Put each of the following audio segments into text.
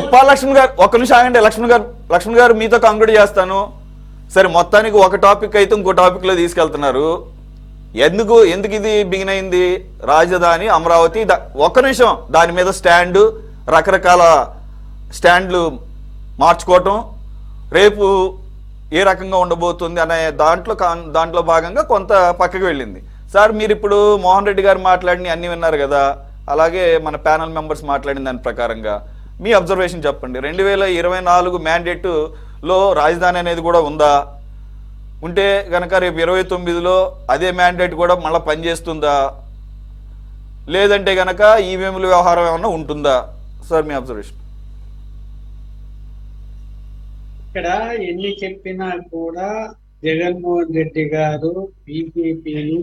ఉప్పా లక్ష్మణ్ గారు ఒక్క నిమిషం ఆగండి. లక్ష్మణ్ గారు మీతో కంక్లూడ్ చేస్తాను. సరే, మొత్తానికి ఒక టాపిక్ అయితే ఇంకో టాపిక్ లో తీసుకెళ్తున్నారు. ఎందుకు ఇది బిగిన్ అయింది? రాజధాని అమరావతి. ఒక్క నిమిషం, దాని మీద స్టాండ్, రకరకాల స్టాండ్లు మార్చుకోవటం, రేపు ఏ రకంగా ఉండబోతుంది అనే దాంట్లో భాగంగా కొంత పక్కకు వెళ్ళింది. సార్, మీరు ఇప్పుడు మోహన్ రెడ్డి గారు మాట్లాడిన అన్ని విన్నారు కదా, అలాగే మన ప్యానల్ మెంబర్స్ మాట్లాడిన దాని ప్రకారంగా మీ అబ్జర్వేషన్ చెప్పండి. 2024 మ్యాండేట్లో రాజధాని అనేది కూడా ఉందా? ఉంటే కనుక రేపు 29లో అదే మ్యాండేట్ కూడా మళ్ళీ పనిచేస్తుందా? లేదంటే కనుక ఈవీఎంల వ్యవహారం ఏమన్నా ఉంటుందా? సార్, మీ అబ్జర్వేషన్. ఇక్కడ ఎన్ని చెప్పినా కూడా జగన్మోహన్ రెడ్డి గారు బీజేపీని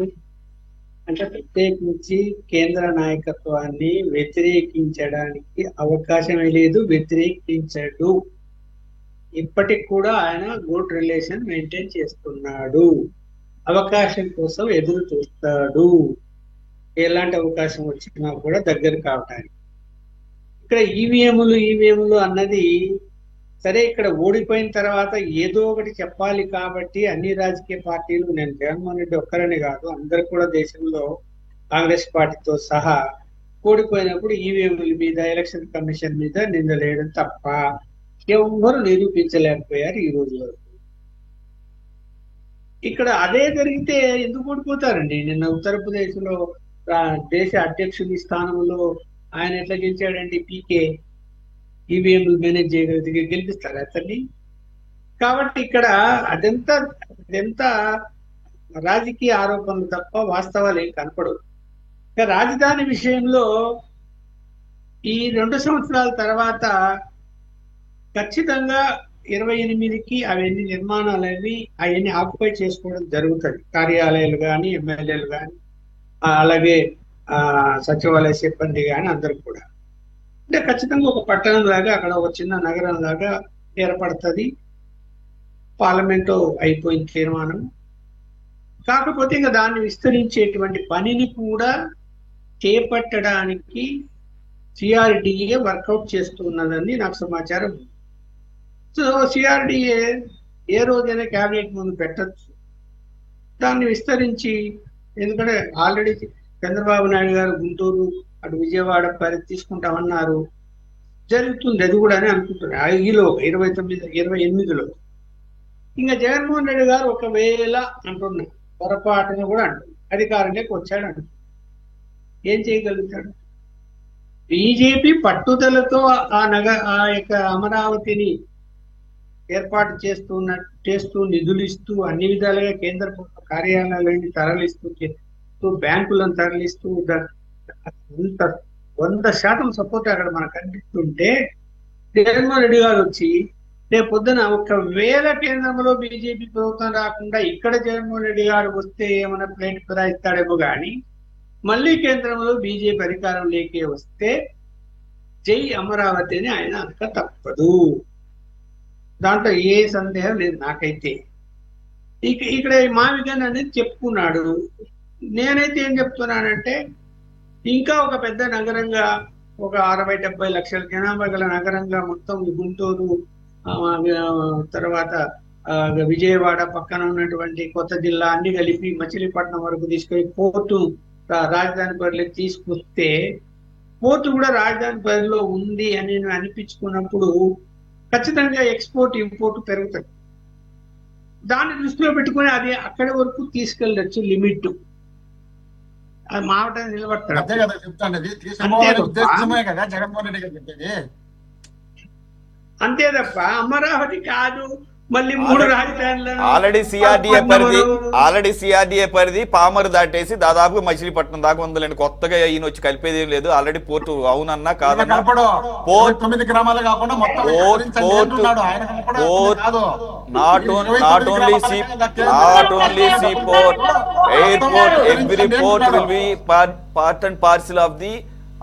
అంటే ప్రత్యేకించి కేంద్ర నాయకత్వాన్ని వ్యతిరేకించడానికి అవకాశమే లేదు, వ్యతిరేకించడు. ఇప్పటికి కూడా ఆయన గుడ్ రిలేషన్ మెయింటైన్ చేస్తున్నాడు. అవకాశం కోసం ఎదురు చూస్తాడు, ఎలాంటి అవకాశం వచ్చినా కూడా దగ్గర కావటానికి. ఇక్కడ ఈవీఎంలు అన్నది సరే, ఇక్కడ ఓడిపోయిన తర్వాత ఏదో ఒకటి చెప్పాలి కాబట్టి అన్ని రాజకీయ పార్టీలు, నేను జగన్మోహన్ రెడ్డి ఒక్కరని కాదు, అందరు కూడా దేశంలో కాంగ్రెస్ పార్టీతో సహా ఓడిపోయినప్పుడు ఈవీఎంల మీద, ఎలక్షన్ కమిషన్ మీద నిందలేయడం తప్ప ఎవరు నిరూపించలేకపోయారు ఈ రోజు వరకు. ఇక్కడ అదే జరిగితే ఎందుకు ఓడిపోతారండి? నిన్న ఉత్తరప్రదేశ్ లో దేశ అధ్యక్షుడి స్థానంలో ఆయన ఎట్లా గెలిచాడండి? పీకే ఈవీఎంలు మేనేజ్ చేయగలిగితే గెలిపిస్తారు అతన్ని. కాబట్టి ఇక్కడ అదంతా రాజకీయ ఆరోపణలు తప్ప వాస్తవాలు ఏం కనపడవు. ఇక రాజధాని విషయంలో ఈ 2 సంవత్సరాల తర్వాత ఖచ్చితంగా 28కి అవన్నీ నిర్మాణాలు అవన్నీ ఆక్యుపై చేసుకోవడం జరుగుతుంది. కార్యాలయాలు కానీ, ఎమ్మెల్యేలు కానీ, అలాగే సచివాలయ సిబ్బంది కానీ అందరూ కూడా. అంటే ఖచ్చితంగా ఒక పట్టణం లాగా, అక్కడ ఒక చిన్న నగరం లాగా ఏర్పడుతుంది. పార్లమెంటు అయిపోయిన తీర్మానం. కాకపోతే ఇంకా దాన్ని విస్తరించేటువంటి పనిని కూడా చేపట్టడానికి సిఆర్డిఏ వర్కౌట్ చేస్తున్నదని నాకు సమాచారం. సో సిఆర్డిఏ ఏ రోజైనా క్యాబినెట్ ముందు పెట్టచ్చు, దాన్ని విస్తరించి. ఎందుకంటే ఆల్రెడీ చంద్రబాబు నాయుడు గారు గుంటూరు అటు విజయవాడ తీసుకుంటామన్నారు, జరుగుతుంది అది కూడా అని అనుకుంటున్నారు. ఈలో 28లో ఇంకా జగన్మోహన్ రెడ్డి గారు ఒకవేళ అంటున్నారు, పొరపాటును కూడా అంటున్నారు, అధికారంలోకి వచ్చాడు అంటున్నారు, ఏం చేయగలుగుతాడు? బీజేపీ పట్టుదలతో ఆ యొక్క అమరావతిని ఏర్పాటు చేస్తూ నిధులు ఇస్తూ అన్ని విధాలుగా కేంద్ర కార్యాలయాలను తరలిస్తూ బ్యాంకులను తరలిస్తూ 100% సపోర్ట్ అక్కడ మనకు కనిపిస్తుంటే, జగన్మోహన్ రెడ్డి గారు వచ్చి రేపు పొద్దున ఒకవేళ కేంద్రంలో బీజేపీ ప్రభుత్వం రాకుండా ఇక్కడ జగన్మోహన్ రెడ్డి గారు వస్తే ఏమైనా ప్లేట్ ఫిరాయిస్తాడేమో కానీ, మళ్ళీ కేంద్రంలో బీజేపీ అధికారం లేకే వస్తే జై అమరావతి అని ఆయన అనక తప్పదు. దాంట్లో ఏ సందేహం లేదు నాకైతే. ఇక్కడ మావిగన్ అనేది చెప్పుకున్నాడు. నేనైతే ఏం చెప్తున్నానంటే, ఇంకా ఒక పెద్ద నగరంగా, ఒక 60-70 లక్షల జనాభా గల నగరంగా మొత్తం గుంటూరు, తర్వాత విజయవాడ పక్కన ఉన్నటువంటి కొత్త జిల్లా అన్ని కలిపి మచిలీపట్నం వరకు తీసుకొని పోర్టు రాజధాని పరిధిలోకి తీసుకొస్తే, పోర్టు కూడా రాజధాని పరిధిలో ఉంది అని అనిపించుకున్నప్పుడు ఖచ్చితంగా ఎక్స్పోర్ట్ ఇంపోర్ట్ పెరుగుతుంది. దాన్ని దృష్టిలో పెట్టుకుని అది అక్కడి వరకు తీసుకెళ్ళచ్చు, లిమిట్. అది మాట నిలబడతాడు. అంతే తప్ప అమరావతి కాదు మళ్ళీ 3 రాజధానులను. ఆల్రెడీ సిఆర్డిఏ పరిధి పామరు దాటేసి దాదాపు మచిలీపట్నం దాకా ఉందిలేండి. కొత్తగా ఈయన వచ్చి కలిపేది ఏం లేదు. ఆల్రెడీ పోర్టు అవునన్నా కాదన్నా not only see port, airport, every port will be part and parcel of the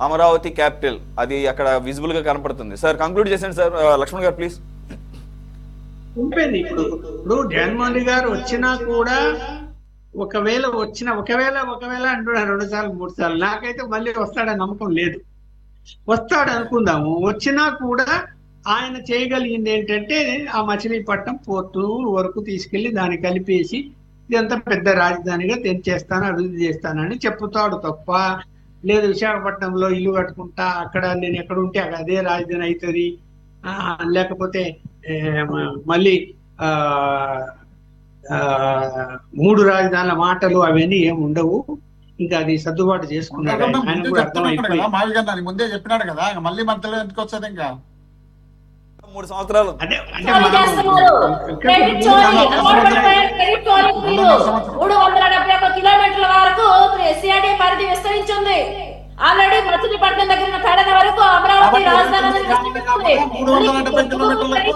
Amaravati capital. అది అక్కడ విజిబుల్ గా కనపడుతుంది. సార్, కంక్లూడ్ చేసేయండి సార్. లక్ష్మణ్ గారు ప్లీజ్. ఉంటుంది. ఇప్పుడు జగన్మోహన్ రెడ్డి గారు వచ్చినా కూడా ఒకవేళ అంటున్నారు 2 సార్లు 3 సార్లు. నాకైతే మళ్ళీ వస్తాడని నమ్మకం లేదు. వస్తాడు అనుకుందాము, వచ్చినా కూడా ఆయన చేయగలిగింది ఏంటంటే ఆ మచిలీపట్నం పోర్టు వరకు తీసుకెళ్లి దాన్ని కలిపేసి ఇదంతా పెద్ద రాజధానిగా తెచ్చేస్తాను, అభివృద్ధి చేస్తానని చెప్తాడు తప్ప, లేదు విశాఖపట్నంలో ఇల్లు కట్టుకుంటా అక్కడ నేను ఎక్కడ ఉంటే అక్కడ అదే రాజధాని అవుతుంది, లేకపోతే మళ్ళీ ఆ ఆ 3 రాజధానుల మాటలు అవన్నీ ఏమి ఉండవు. ఇంకా అది సర్దుబాటు చేసుకున్నాడు, ఆయన కూడా అర్థమైపోయింది. మావి గారు దానికి ముందే చెప్పినాడు కదా, మళ్ళీ మధ్యలో ఎందుకు వచ్చేది ఇంకా 3 సంవత్సరాలు. అంటే చోరీ చేస్తున్నారు. క్రెడిట్ చోరీ, అలవాటు పడిపోయారు క్రెడిట్ చోరీ మీరు. 371 కిలోమీటర్ల వరకు సిఆర్డీ పరిధి విస్తరించింది. ఆల్రెడీ మచిలీపట్నం దగ్గర ఉన్న పెడన వరకు అమరావతి రాజధాని అనేది విస్తరించింది. 370 కిలోమీటర్లకు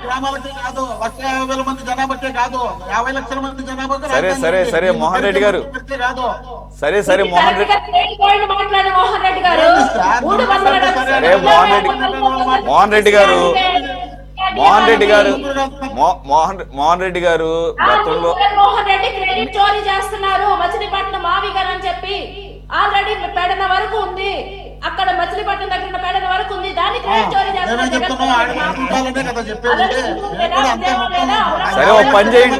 గ్రామాలకే కాదు, 150,000 మంది జనాభాకే కాదు, 50 లక్షల మంది జనాభాకు సరే మోహన్ రెడ్డి గారు, కాదు. సరే మోహన్ రెడ్డి మాట్లాడే మోహన్ రెడ్డి గారు, మోహన్ రెడ్డి గారు మోహన్ రెడ్డి గారు గతంలో మోహన్ రెడ్డి క్రెడిట్ చోరీ చేస్తున్నారు మచిలీపట్నం మావి గారు అని చెప్పి. ఆల్రెడీ పెడన వరకు ఉంది, అక్కడ మచిలీపట్నం దగ్గర ఉన్న పెడన వరకు ఉంది, దాన్ని క్రెడిట్ చోరీ సరే ఒక పని చేయండి.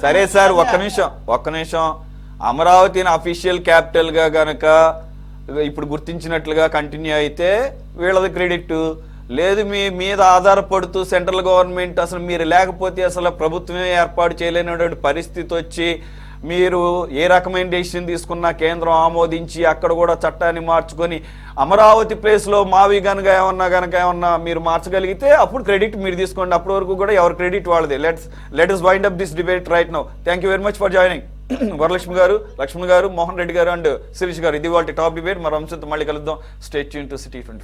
సరే సార్ ఒక్క నిమిషం అమరావతిని అఫీషియల్ క్యాపిటల్ గా గనక ఇప్పుడు గుర్తించినట్లుగా కంటిన్యూ అయితే వీళ్ళది క్రెడిట్ లేదు, మీ మీద ఆధారపడుతూ సెంట్రల్ గవర్నమెంట్ అసలు మీరు లేకపోతే అసలు ప్రభుత్వమే ఏర్పాటు చేయలేనటువంటి పరిస్థితి వచ్చి మీరు ఏ రకమైన డెసిషన్ తీసుకున్నా కేంద్రం ఆమోదించి అక్కడ కూడా చట్టాన్ని మార్చుకొని అమరావతి ప్లేస్లో మావి కనుక ఏమన్నా మీరు మార్చగలిగితే అప్పుడు క్రెడిట్ మీరు తీసుకోండి. అప్పటి వరకు కూడా ఎవరి క్రెడిట్ వాళ్ళది. Let's wind up this debate right now. Thank you very much for joining. Varalakshmi గారు, లక్ష్మణ్ గారు, మోహన్ రెడ్డి గారు అండ్ శిరీష్ గారు, ఇది వాళ్ళ టాప్ డిబేట్. మరో అంశంతో మళ్ళీ కలుద్దాం. Stay tune to city 24.